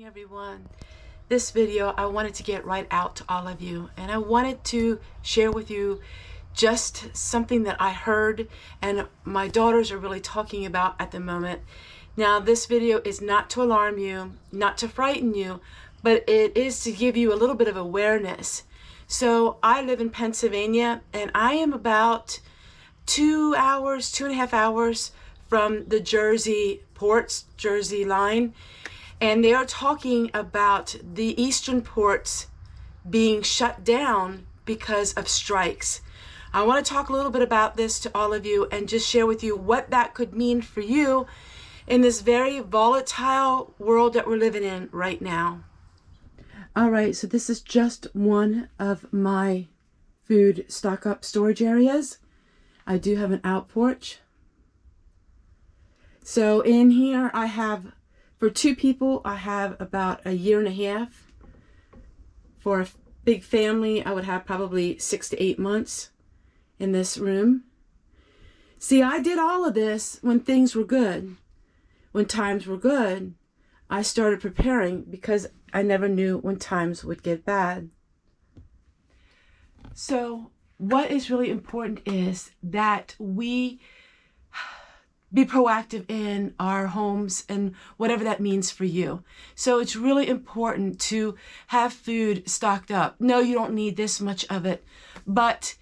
everyone. This video I wanted to get right out to all of you, and I wanted to share with you just something that I heard and my daughters are really talking about at the moment. Now, this video is not to alarm you, not to frighten you, but it is to give you a little bit of awareness. So I live in Pennsylvania, and I am about 2.5 hours from the Jersey ports, Jersey line. And they are talking about the eastern ports being shut down because of strikes. I want to talk a little bit about this to all of you and just share with you what that could mean for you in this very volatile world that we're living in right now. All right, so this is just one of my food stock up storage areas. I do have an out porch. So in here I have, for 2 people, I have about 1.5 years. For a big family, I would have probably 6 to 8 months in this room. See, I did all of this when things were good. When times were good, I started preparing because I never knew when times would get bad. So what is really important is that we be proactive in our homes and whatever that means for you. So it's really important to have food stocked up. No, you don't need this much of it. But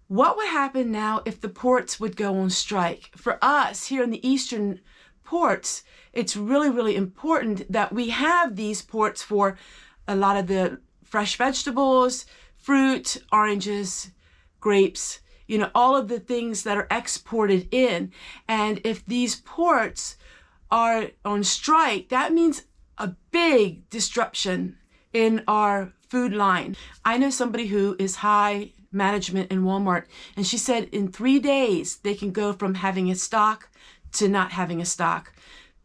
what would happen now if the ports would go on strike? For us here in the eastern ports, it's really, really important that we have these ports for a lot of the fresh vegetables, fruit, oranges, grapes, you know, all of the things that are exported in. And if these ports are on strike, that means a big disruption in our food line. I know somebody who is high management in Walmart, and she said in 3 days, they can go from having a stock to not having a stock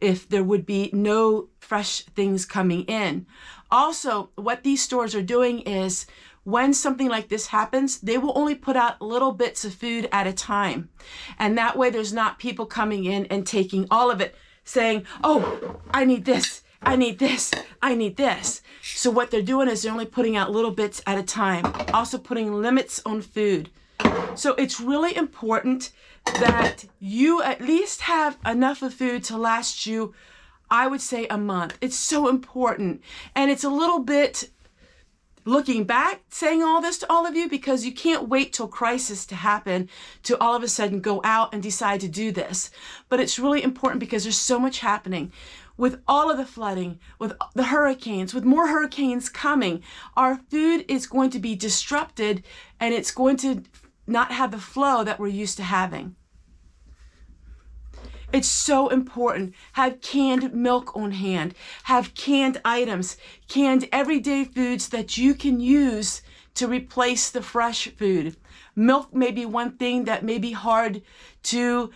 if there would be no fresh things coming in. Also, what these stores are doing is when something like this happens, they will only put out little bits of food at a time. And that way there's not people coming in and taking all of it, saying, oh, I need this, I need this, I need this. So what they're doing is they're only putting out little bits at a time, also putting limits on food. So it's really important that you at least have enough of food to last you, I would say, a month. It's so important. And it's a little bit looking back, saying all this to all of you, because you can't wait till crisis to happen to all of a sudden go out and decide to do this. But it's really important because there's so much happening. With all of the flooding, with the hurricanes, with more hurricanes coming, our food is going to be disrupted and it's going to not have the flow that we're used to having. It's so important. Have canned milk on hand. Have canned items, canned everyday foods that you can use to replace the fresh food. Milk may be one thing that may be hard to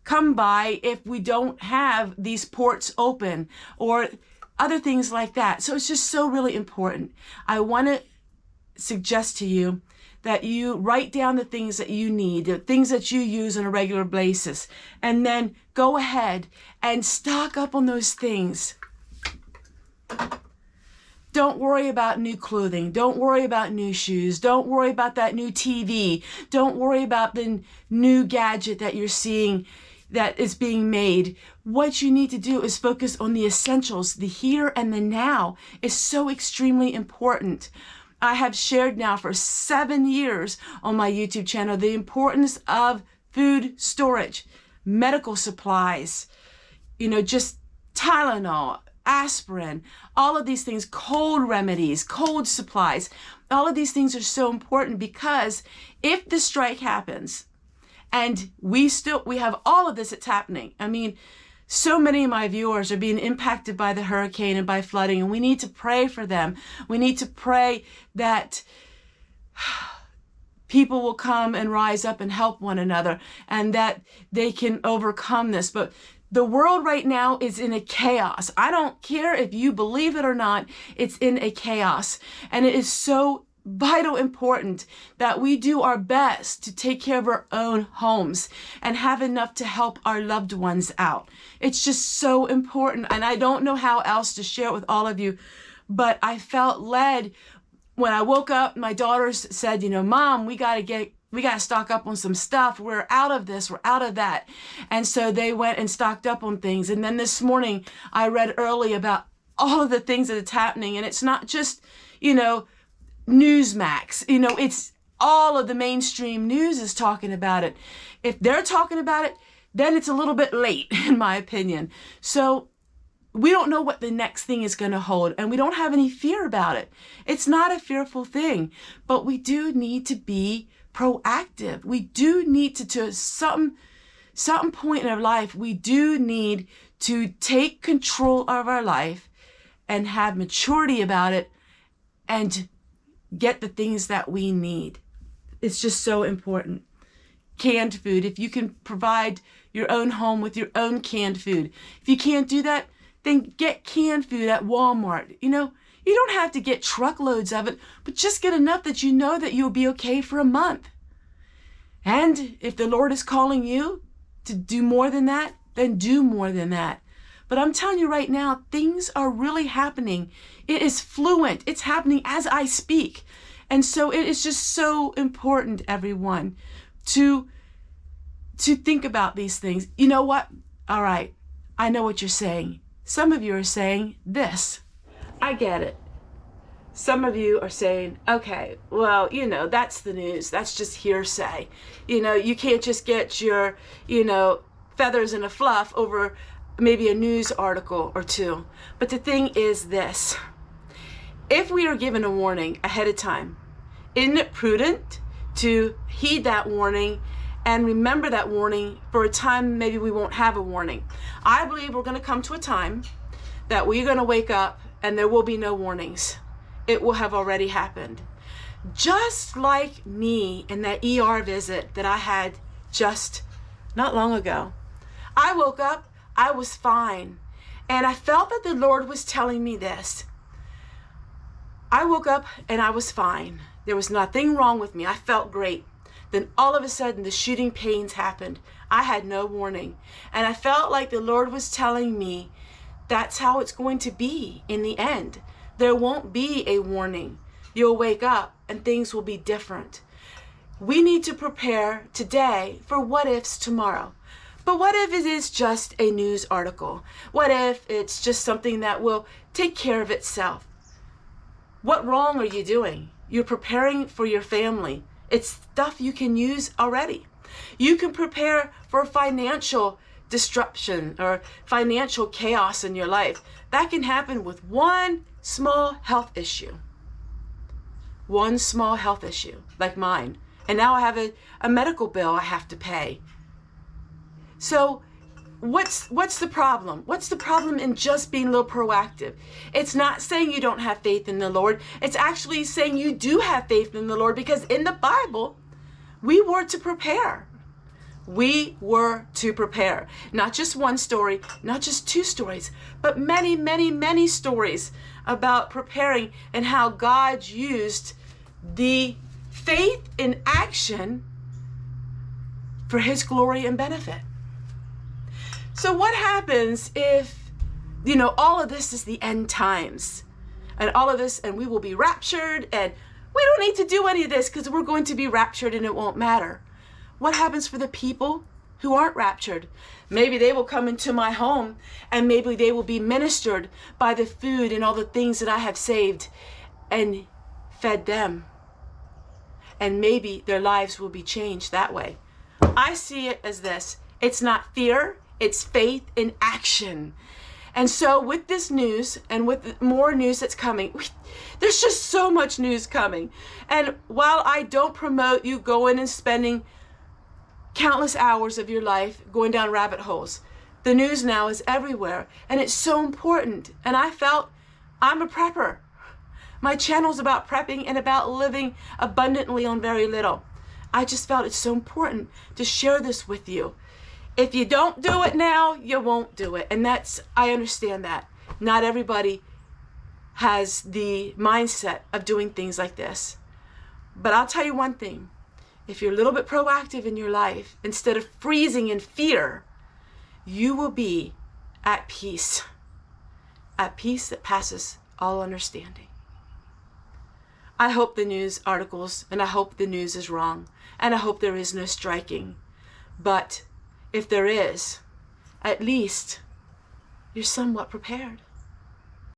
come by if we don't have these ports open or other things like that. So it's just so really important. I want to suggest to you that you write down the things that you need, the things that you use on a regular basis, and then go ahead and stock up on those things. Don't worry about new clothing. Don't worry about new shoes. Don't worry about that new TV. Don't worry about the new gadget that you're seeing that is being made. What you need to do is focus on the essentials. The here and the now is so extremely important. I have shared now for 7 years on my YouTube channel the importance of food storage, medical supplies, you know, just Tylenol, aspirin, all of these things, cold remedies, cold supplies. All of these things are so important because if the strike happens and we have all of this that's happening, I mean, so many of my viewers are being impacted by the hurricane and by flooding, and we need to pray for them. We need to pray that people will come and rise up and help one another and that they can overcome this. But the world right now is in a chaos. I don't care if you believe it or not, it's in a chaos. And it is so vital important that we do our best to take care of our own homes and have enough to help our loved ones out. It's just so important. And I don't know how else to share it with all of you, but I felt led when I woke up. My daughters said, Mom, we got to stock up on some stuff. We're out of this. We're out of that. And so they went and stocked up on things. And then this morning I read early about all of the things that it's happening. And it's not just, Newsmax, it's all of the mainstream news is talking about it. If they're talking about it, then it's a little bit late, in my opinion. So we don't know what the next thing is going to hold, and we don't have any fear about it. It's not a fearful thing, but we do need to be proactive. We do need to some point in our life, we do need to take control of our life and have maturity about it and get the things that we need. It's just so important. Canned food, if you can provide your own home with your own canned food. If you can't do that, then get canned food at Walmart. You don't have to get truckloads of it, but just get enough that you know that you'll be okay for a month. And if the Lord is calling you to do more than that, then do more than that. But I'm telling you right now, things are really happening. It is fluent. It's happening as I speak. And so it is just so important, everyone, to think about these things. You know what? All right. I know what you're saying. Some of you are saying this. I get it. Some of you are saying, okay, well, that's the news. That's just hearsay. You can't just get your, feathers in a fluff over maybe a news article or two. But the thing is this. If we are given a warning ahead of time, isn't it prudent to heed that warning and remember that warning for a time maybe we won't have a warning? I believe we're going to come to a time that we're going to wake up and there will be no warnings. It will have already happened. Just like me in that ER visit that I had just not long ago. I woke up, I was fine. And I felt that the Lord was telling me this. I woke up and I was fine. There was nothing wrong with me. I felt great. Then all of a sudden the shooting pains happened. I had no warning. And I felt like the Lord was telling me that's how it's going to be in the end. There won't be a warning. You'll wake up and things will be different. We need to prepare today for what ifs tomorrow. But what if it is just a news article? What if it's just something that will take care of itself? What wrong are you doing? You're preparing for your family. It's stuff you can use already. You can prepare for financial disruption or financial chaos in your life. That can happen with one small health issue. One small health issue, like mine. And now I have a medical bill I have to pay. So what's the problem? What's the problem in just being a little proactive? It's not saying you don't have faith in the Lord. It's actually saying you do have faith in the Lord, because in the Bible, we were to prepare. We were to prepare. Not just one story, not just two stories, but many, many, many stories about preparing and how God used the faith in action for His glory and benefit. So what happens if, all of this is the end times and all of this, and we will be raptured, and we don't need to do any of this because we're going to be raptured and it won't matter? What happens for the people who aren't raptured? Maybe they will come into my home and maybe they will be ministered by the food and all the things that I have saved and fed them. And maybe their lives will be changed that way. I see it as this. It's not fear. It's faith in action. And so with this news and with more news that's coming, there's just so much news coming. And while I don't promote you going and spending countless hours of your life going down rabbit holes, the news now is everywhere and it's so important. And I felt I'm a prepper. My channel's about prepping and about living abundantly on very little. I just felt it's so important to share this with you. If you don't do it now, you won't do it. And I understand that. Not everybody has the mindset of doing things like this. But I'll tell you one thing. If you're a little bit proactive in your life, instead of freezing in fear, you will be at peace that passes all understanding. I hope the news articles, and I hope the news is wrong, and I hope there is no striking. But if there is, at least you're somewhat prepared.